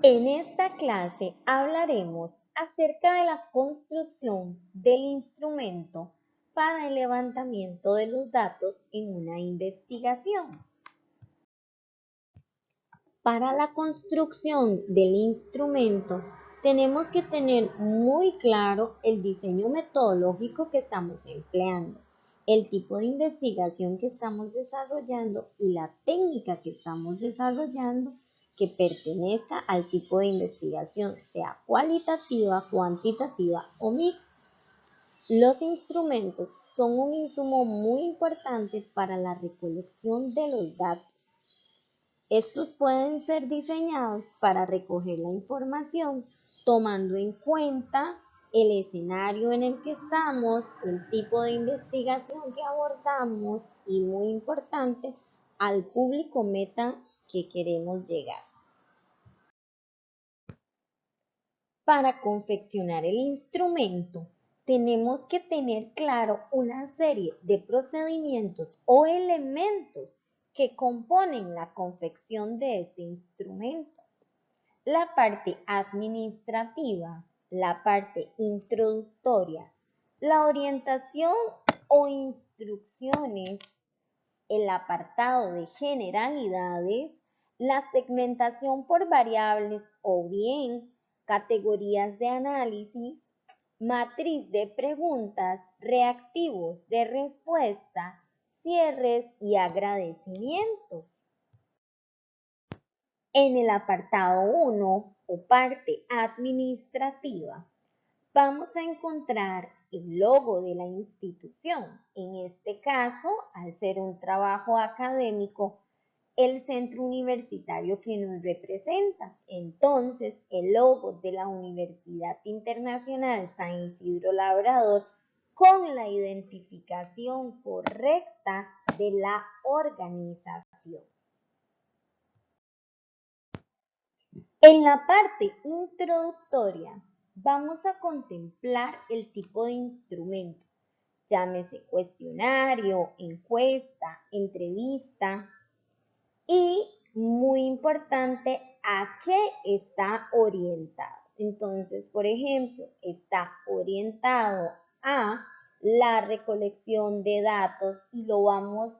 En esta clase hablaremos acerca de la construcción del instrumento para el levantamiento de los datos en una investigación. Para la construcción del instrumento tenemos que tener muy claro el diseño metodológico que estamos empleando, el tipo de investigación que estamos desarrollando y la técnica que estamos desarrollando que pertenezca al tipo de investigación, sea cualitativa, cuantitativa o mixta. Los instrumentos son un insumo muy importante para la recolección de los datos. Estos pueden ser diseñados para recoger la información tomando en cuenta el escenario en el que estamos, el tipo de investigación que abordamos y, muy importante, al público meta que queremos llegar. Para confeccionar el instrumento, tenemos que tener claro una serie de procedimientos o elementos que componen la confección de este instrumento. La parte administrativa, la parte introductoria, la orientación o instrucciones, el apartado de generalidades, la segmentación por variables o bien categorías de análisis, matriz de preguntas, reactivos de respuesta, cierres y agradecimientos. En el apartado 1 o parte administrativa, vamos a encontrar el logo de la institución. En este caso, al ser un trabajo académico, el centro universitario que nos representa. Entonces, el logo de la Universidad Internacional San Isidro Labrador con la identificación correcta de la organización. En la parte introductoria vamos a contemplar el tipo de instrumento, llámese cuestionario, encuesta, entrevista y, muy importante, a qué está orientado. Entonces, por ejemplo, está orientado a la recolección de datos y lo vamos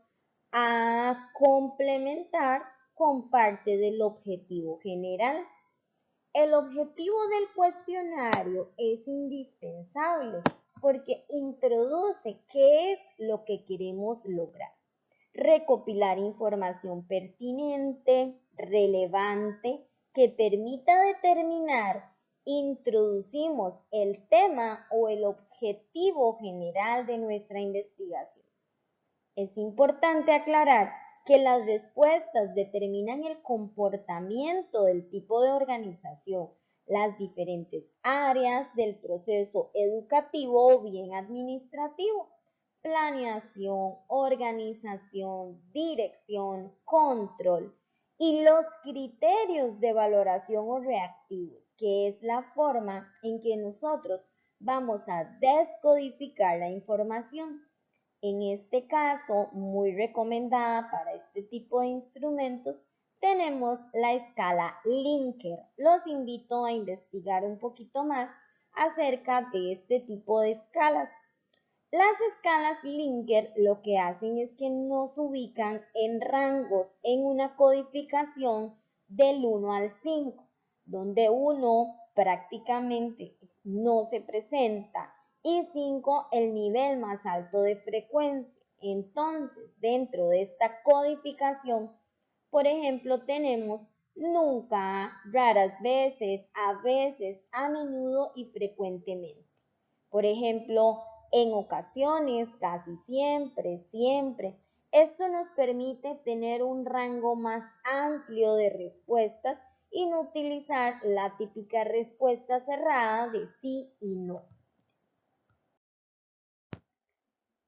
a complementar con parte del objetivo general. El objetivo del cuestionario es indispensable porque introduce qué es lo que queremos lograr. Recopilar información pertinente, relevante, que permita determinar, introducimos el tema o el objetivo general de nuestra investigación. Es importante aclarar que las respuestas determinan el comportamiento del tipo de organización, las diferentes áreas del proceso educativo o bien administrativo, planeación, organización, dirección, control y los criterios de valoración o reactivos, que es la forma en que nosotros vamos a descodificar la información. En este caso, muy recomendada para este tipo de instrumentos, tenemos la escala Likert. Los invito a investigar un poquito más acerca de este tipo de escalas. Las escalas Likert lo que hacen es que nos ubican en rangos en una codificación del 1 al 5, donde 1 prácticamente no se presenta y 5 el nivel más alto de frecuencia. Entonces, dentro de esta codificación, por ejemplo, tenemos nunca, raras veces, a menudo y frecuentemente. Por ejemplo, en ocasiones, casi siempre, siempre. Esto nos permite tener un rango más amplio de respuestas y no utilizar la típica respuesta cerrada de sí y no.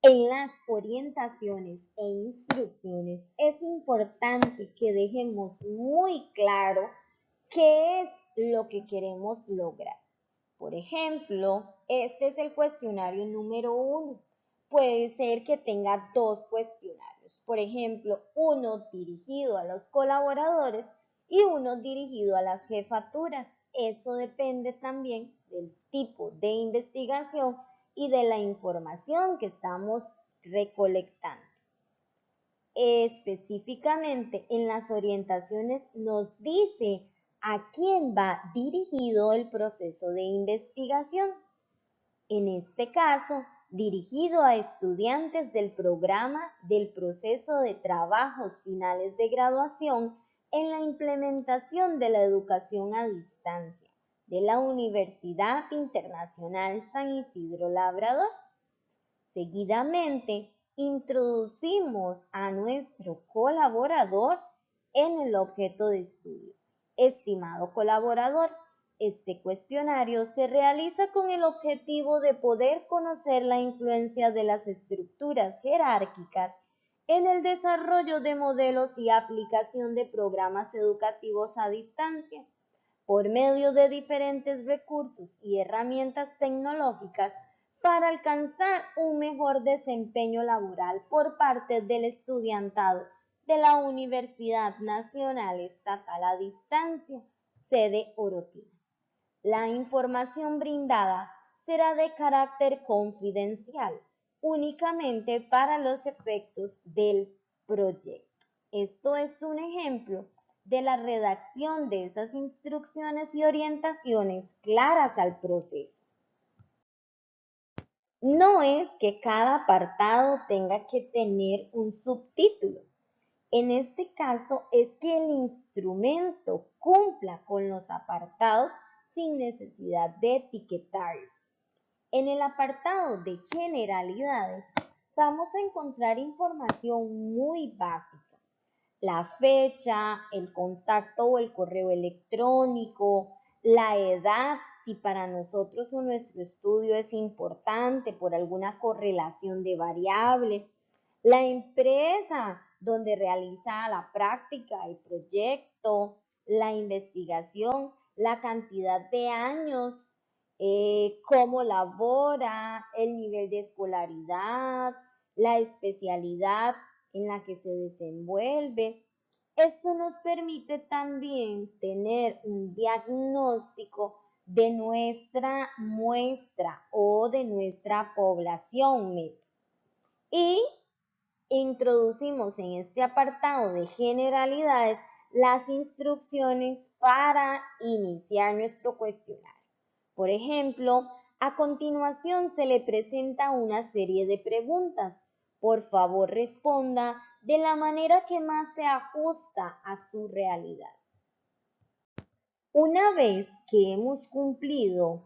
En las orientaciones e instrucciones es importante que dejemos muy claro qué es lo que queremos lograr. Por ejemplo, este es el cuestionario número 1. Puede ser que tenga 2 cuestionarios. Por ejemplo, uno dirigido a los colaboradores y uno dirigido a las jefaturas. Eso depende también del tipo de investigación y de la información que estamos recolectando. Específicamente en las orientaciones nos dice a quién va dirigido el proceso de investigación. En este caso, dirigido a estudiantes del programa del proceso de trabajos finales de graduación en la implementación de la educación a distancia de la Universidad Internacional San Isidro Labrador. Seguidamente, introducimos a nuestro colaborador en el objeto de estudio. Estimado colaborador, este cuestionario se realiza con el objetivo de poder conocer la influencia de las estructuras jerárquicas en el desarrollo de modelos y aplicación de programas educativos a distancia. Por medio de diferentes recursos y herramientas tecnológicas para alcanzar un mejor desempeño laboral por parte del estudiantado de la Universidad Nacional Estatal a Distancia, sede Orotina. La información brindada será de carácter confidencial, únicamente para los efectos del proyecto. Esto es un ejemplo de la redacción de esas instrucciones y orientaciones claras al proceso. No es que cada apartado tenga que tener un subtítulo. En este caso es que el instrumento cumpla con los apartados sin necesidad de etiquetarlo. En el apartado de generalidades vamos a encontrar información muy básica. La fecha, el contacto o el correo electrónico, la edad, si para nosotros o nuestro estudio es importante por alguna correlación de variable, la empresa donde realiza la práctica, el proyecto, la investigación, la cantidad de años, cómo labora, el nivel de escolaridad, la especialidad en la que se desenvuelve. Esto nos permite también tener un diagnóstico de nuestra muestra o de nuestra población meta. Y introducimos en este apartado de generalidades las instrucciones para iniciar nuestro cuestionario. Por ejemplo, a continuación se le presenta una serie de preguntas. Por favor, responda de la manera que más se ajusta a su realidad. Una vez que hemos cumplido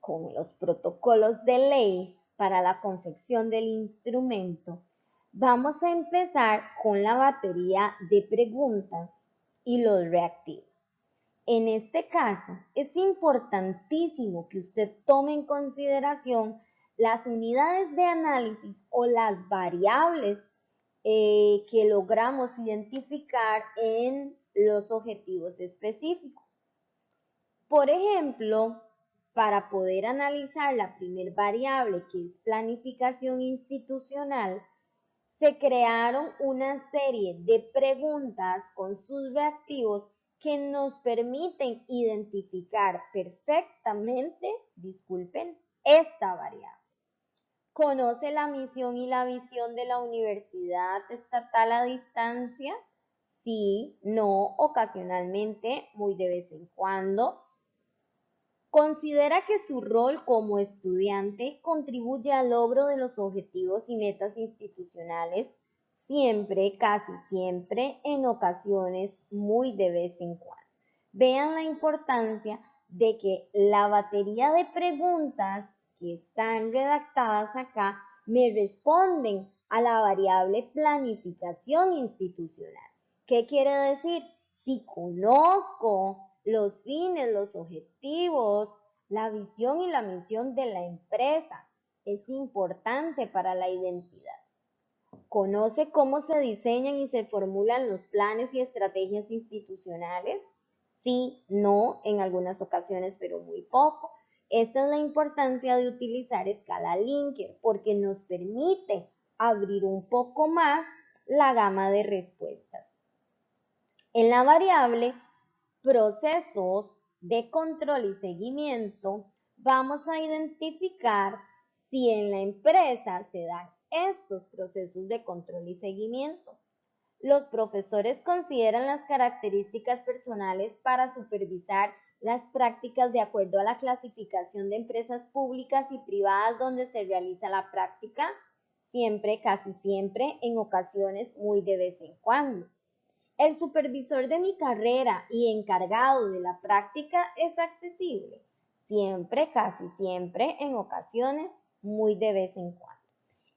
con los protocolos de ley para la confección del instrumento, vamos a empezar con la batería de preguntas y los reactivos. En este caso, es importantísimo que usted tome en consideración las unidades de análisis o las variables que logramos identificar en los objetivos específicos. Por ejemplo, para poder analizar la primer variable, que es planificación institucional, se crearon una serie de preguntas con sus reactivos que nos permiten identificar perfectamente, esta variable. ¿Conoce la misión y la visión de la Universidad Estatal a Distancia? Sí, no, ocasionalmente, muy de vez en cuando. ¿Considera que su rol como estudiante contribuye al logro de los objetivos y metas institucionales? Siempre, casi siempre, en ocasiones, muy de vez en cuando. Vean la importancia de que la batería de preguntas que están redactadas acá me responden a la variable planificación institucional. ¿Qué quiere decir? Si conozco los fines, los objetivos, la visión y la misión de la empresa, es importante para la identidad. ¿Conoce cómo se diseñan y se formulan los planes y estrategias institucionales? Sí, no, en algunas ocasiones, pero muy poco. Esta es la importancia de utilizar escala Likert porque nos permite abrir un poco más la gama de respuestas. En la variable procesos de control y seguimiento, vamos a identificar si en la empresa se dan estos procesos de control y seguimiento. Los profesores consideran las características personales para supervisar las prácticas de acuerdo a la clasificación de empresas públicas y privadas donde se realiza la práctica, siempre, casi siempre, en ocasiones, muy de vez en cuando. El supervisor de mi carrera y encargado de la práctica es accesible, siempre, casi siempre, en ocasiones, muy de vez en cuando.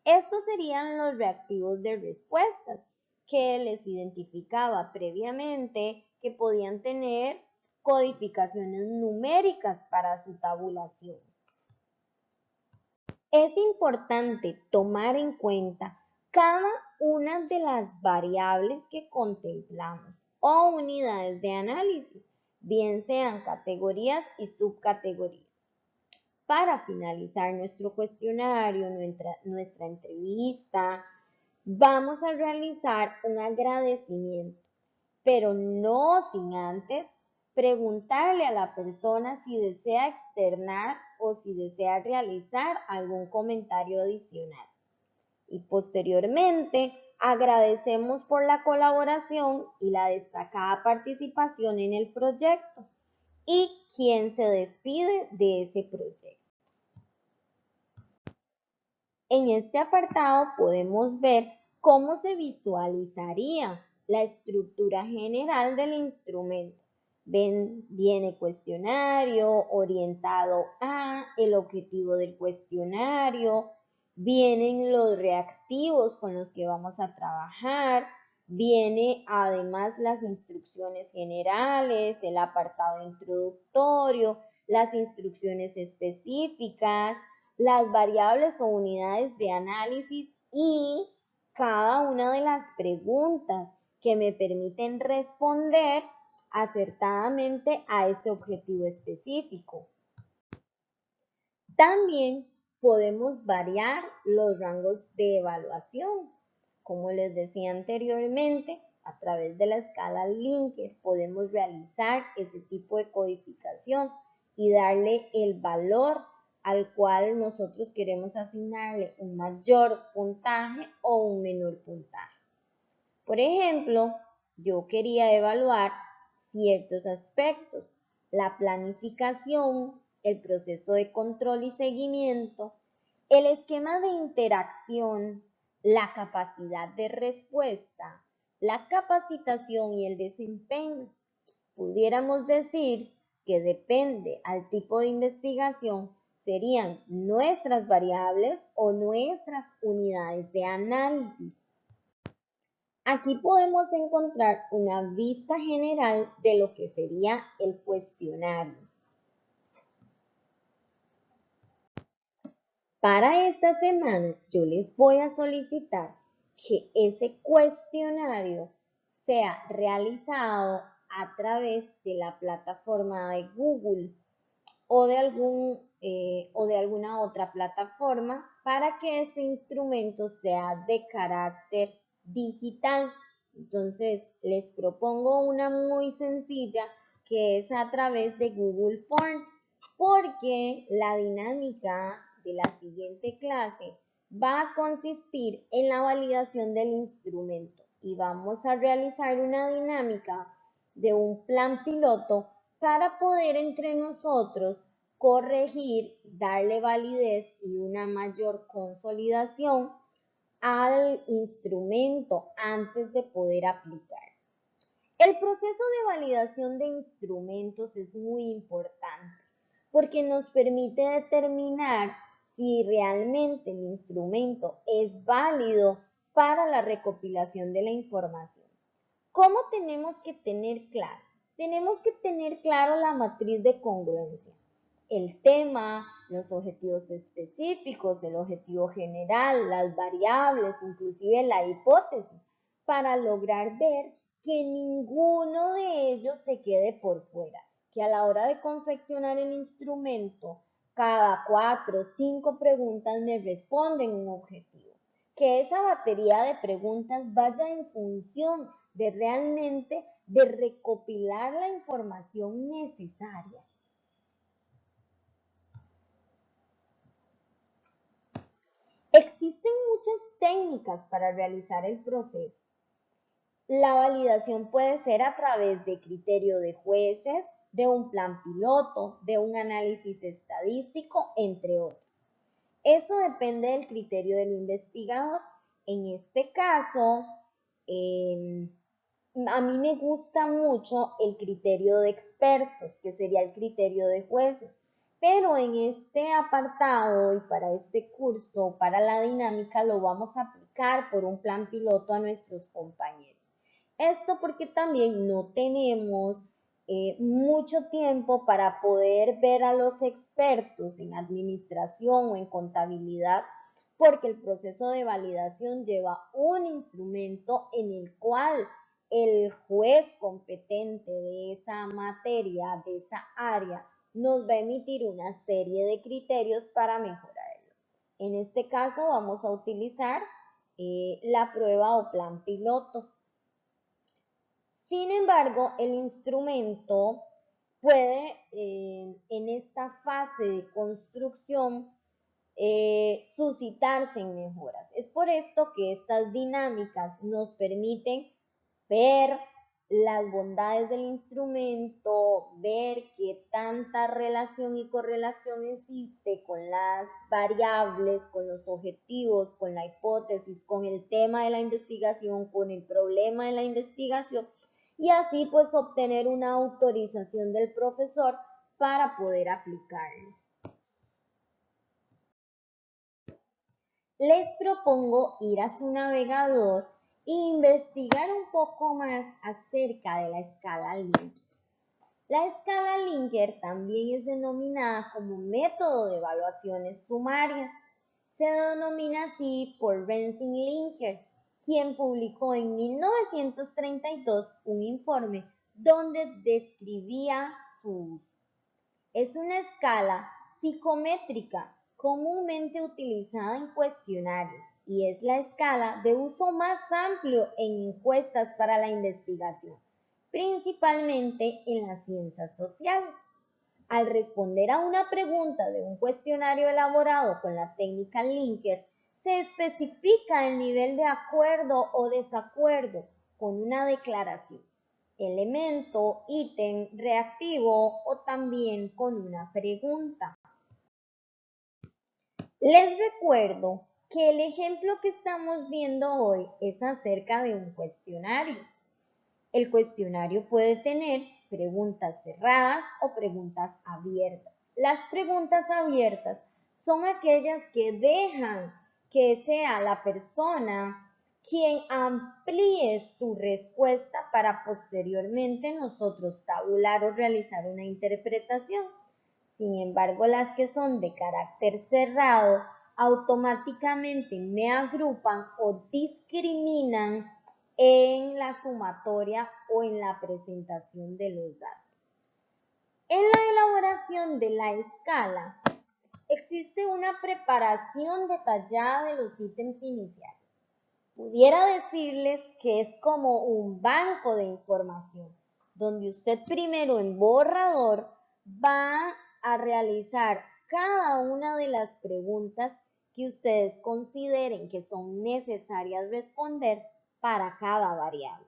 Estos serían los reactivos de respuestas que les identificaba previamente que podían tener codificaciones numéricas para su tabulación. Es importante tomar en cuenta cada una de las variables que contemplamos o unidades de análisis, bien sean categorías y subcategorías. Para finalizar nuestro cuestionario, nuestra entrevista, vamos a realizar un agradecimiento, pero no sin antes preguntarle a la persona si desea externar o si desea realizar algún comentario adicional. Y posteriormente agradecemos por la colaboración y la destacada participación en el proyecto y quien se despide de ese proyecto. En este apartado podemos ver cómo se visualizaría la estructura general del instrumento. Viene cuestionario orientado a el objetivo del cuestionario, vienen los reactivos con los que vamos a trabajar, viene además las instrucciones generales, el apartado introductorio, las instrucciones específicas, las variables o unidades de análisis y cada una de las preguntas que me permiten responder acertadamente a ese objetivo específico. También podemos variar los rangos de evaluación. Como les decía anteriormente, a través de la escala Likert podemos realizar ese tipo de codificación y darle el valor al cual nosotros queremos asignarle un mayor puntaje o un menor puntaje. Por ejemplo, yo quería evaluar ciertos aspectos, la planificación, el proceso de control y seguimiento, el esquema de interacción, la capacidad de respuesta, la capacitación y el desempeño. Pudiéramos decir que depende al tipo de investigación, serían nuestras variables o nuestras unidades de análisis. Aquí podemos encontrar una vista general de lo que sería el cuestionario. Para esta semana yo les voy a solicitar que ese cuestionario sea realizado a través de la plataforma de Google o de alguna otra plataforma para que ese instrumento sea de carácter digital. Entonces, les propongo una muy sencilla que es a través de Google Forms, porque la dinámica de la siguiente clase va a consistir en la validación del instrumento y vamos a realizar una dinámica de un plan piloto para poder entre nosotros corregir, darle validez y una mayor consolidación al instrumento antes de poder aplicar. El proceso de validación de instrumentos es muy importante porque nos permite determinar si realmente el instrumento es válido para la recopilación de la información. ¿Cómo tenemos que tener claro? Tenemos que tener claro la matriz de congruencia, el tema, los objetivos específicos, el objetivo general, las variables, inclusive la hipótesis, para lograr ver que ninguno de ellos se quede por fuera, que a la hora de confeccionar el instrumento, cada 4 o 5 preguntas me responden un objetivo, que esa batería de preguntas vaya en función de realmente de recopilar la información necesaria. Existen muchas técnicas para realizar el proceso. La validación puede ser a través de criterio de jueces, de un plan piloto, de un análisis estadístico, entre otros. Eso depende del criterio del investigador. En este caso, a mí me gusta mucho el criterio de expertos, que sería el criterio de jueces. Pero en este apartado y para este curso, para la dinámica, lo vamos a aplicar por un plan piloto a nuestros compañeros. Esto porque también no tenemos mucho tiempo para poder ver a los expertos en administración o en contabilidad, porque el proceso de validación lleva un instrumento en el cual el juez competente de esa materia, de esa área, nos va a emitir una serie de criterios para mejorarlo. En este caso vamos a utilizar la prueba o plan piloto. Sin embargo, el instrumento puede en esta fase de construcción suscitarse en mejoras. Es por esto que estas dinámicas nos permiten ver las bondades del instrumento, ver qué tanta relación y correlación existe con las variables, con los objetivos, con la hipótesis, con el tema de la investigación, con el problema de la investigación, y así pues obtener una autorización del profesor para poder aplicarlo. Les propongo ir a su navegador e investigar un poco más acerca de la escala Likert. La escala Likert también es denominada como método de evaluaciones sumarias. Se denomina así por Rensing-Likert, quien publicó en 1932 un informe donde describía su uso. Es una escala psicométrica comúnmente utilizada en cuestionarios y es la escala de uso más amplio en encuestas para la investigación, principalmente en las ciencias sociales. Al responder a una pregunta de un cuestionario elaborado con la técnica Likert, se especifica el nivel de acuerdo o desacuerdo con una declaración, elemento, ítem, reactivo o también con una pregunta. Les recuerdo que el ejemplo que estamos viendo hoy es acerca de un cuestionario. El cuestionario puede tener preguntas cerradas o preguntas abiertas. Las preguntas abiertas son aquellas que dejan que sea la persona quien amplíe su respuesta para posteriormente nosotros tabular o realizar una interpretación. Sin embargo, las que son de carácter cerrado automáticamente me agrupan o discriminan en la sumatoria o en la presentación de los datos. En la elaboración de la escala existe una preparación detallada de los ítems iniciales. Pudiera decirles que es como un banco de información, donde usted primero en borrador va a realizar cada una de las preguntas que ustedes consideren que son necesarias responder para cada variable.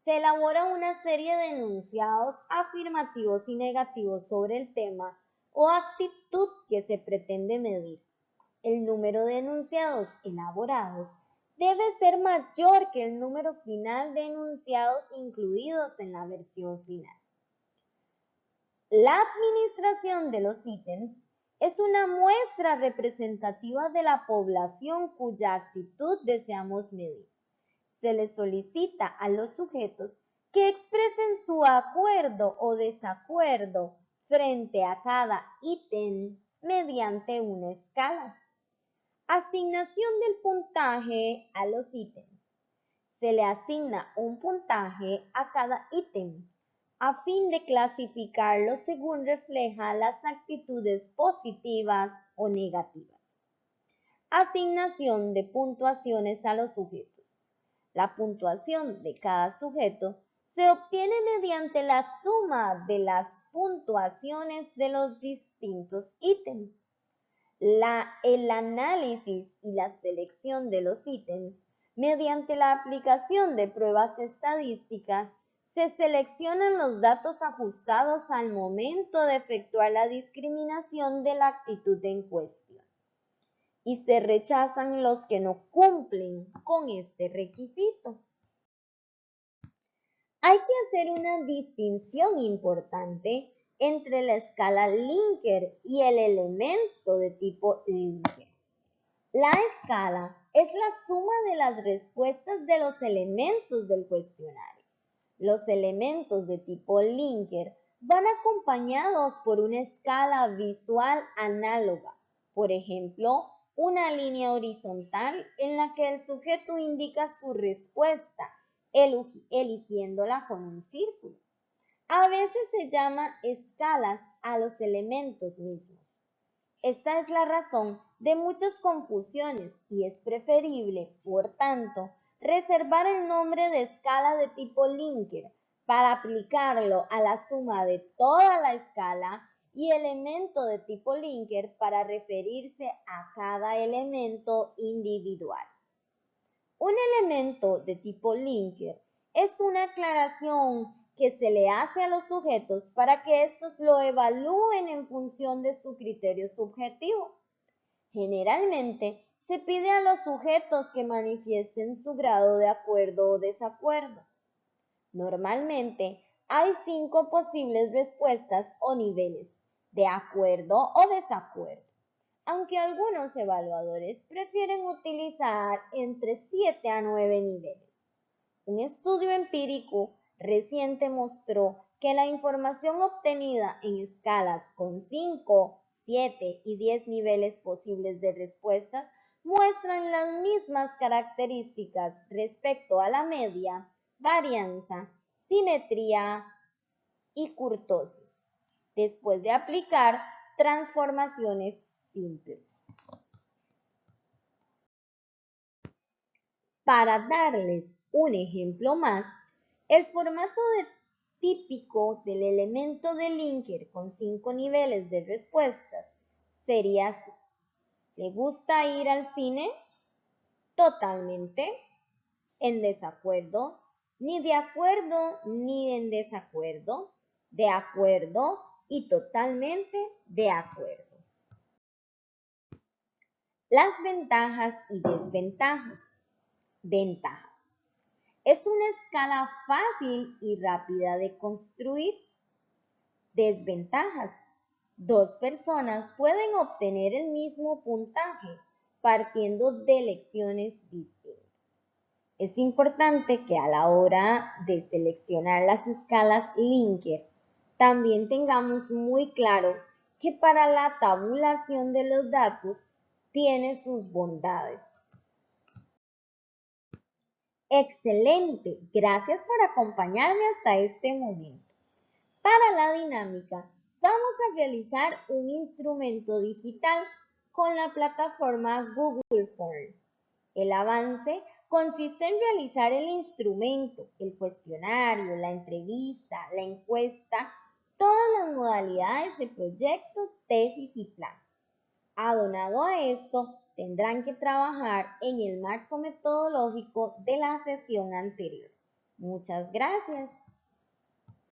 Se elabora una serie de enunciados afirmativos y negativos sobre el tema o actitud que se pretende medir. El número de enunciados elaborados debe ser mayor que el número final de enunciados incluidos en la versión final. La administración de los ítems es una muestra representativa de la población cuya actitud deseamos medir. Se les solicita a los sujetos que expresen su acuerdo o desacuerdo frente a cada ítem mediante una escala. Asignación del puntaje a los ítems. Se le asigna un puntaje a cada ítem a fin de clasificarlo según refleja las actitudes positivas o negativas. Asignación de puntuaciones a los sujetos. La puntuación de cada sujeto se obtiene mediante la suma de las puntuaciones de los distintos ítems. El análisis y la selección de los ítems mediante la aplicación de pruebas estadísticas se seleccionan los datos ajustados al momento de efectuar la discriminación de la actitud en cuestión y se rechazan los que no cumplen con este requisito. Hay que hacer una distinción importante entre la escala Likert y el elemento de tipo Likert. La escala es la suma de las respuestas de los elementos del cuestionario. Los elementos de tipo Likert van acompañados por una escala visual análoga, por ejemplo, una línea horizontal en la que el sujeto indica su respuesta, eligiéndola con un círculo. A veces se llama escalas a los elementos mismos. Esta es la razón de muchas confusiones y es preferible, por tanto, reservar el nombre de escala de tipo Likert para aplicarlo a la suma de toda la escala y elemento de tipo Likert para referirse a cada elemento individual. Un elemento de tipo Likert es una aclaración que se le hace a los sujetos para que estos lo evalúen en función de su criterio subjetivo. Generalmente, se pide a los sujetos que manifiesten su grado de acuerdo o desacuerdo. Normalmente, hay 5 posibles respuestas o niveles, de acuerdo o desacuerdo, aunque algunos evaluadores prefieren utilizar entre 7 a 9 niveles. Un estudio empírico reciente mostró que la información obtenida en escalas con 5, 7 y 10 niveles posibles de respuestas muestran las mismas características respecto a la media, varianza, simetría y kurtosis, después de aplicar transformaciones simples. Para darles un ejemplo más, el formato típico del elemento de Likert con 5 niveles de respuestas sería así. ¿Le gusta ir al cine? Totalmente. En desacuerdo, ni de acuerdo ni en desacuerdo, de acuerdo y totalmente de acuerdo. Las ventajas y desventajas. Ventajas. Es una escala fácil y rápida de construir. Desventajas. 2 personas pueden obtener el mismo puntaje partiendo de lecciones distintas. Es importante que a la hora de seleccionar las escalas Likert también tengamos muy claro que para la tabulación de los datos tiene sus bondades. Excelente, gracias por acompañarme hasta este momento. Para la dinámica, vamos a realizar un instrumento digital con la plataforma Google Forms. El avance consiste en realizar el instrumento, el cuestionario, la entrevista, la encuesta, todas las modalidades de proyecto, tesis y plan. Abonado a esto, tendrán que trabajar en el marco metodológico de la sesión anterior. Muchas gracias.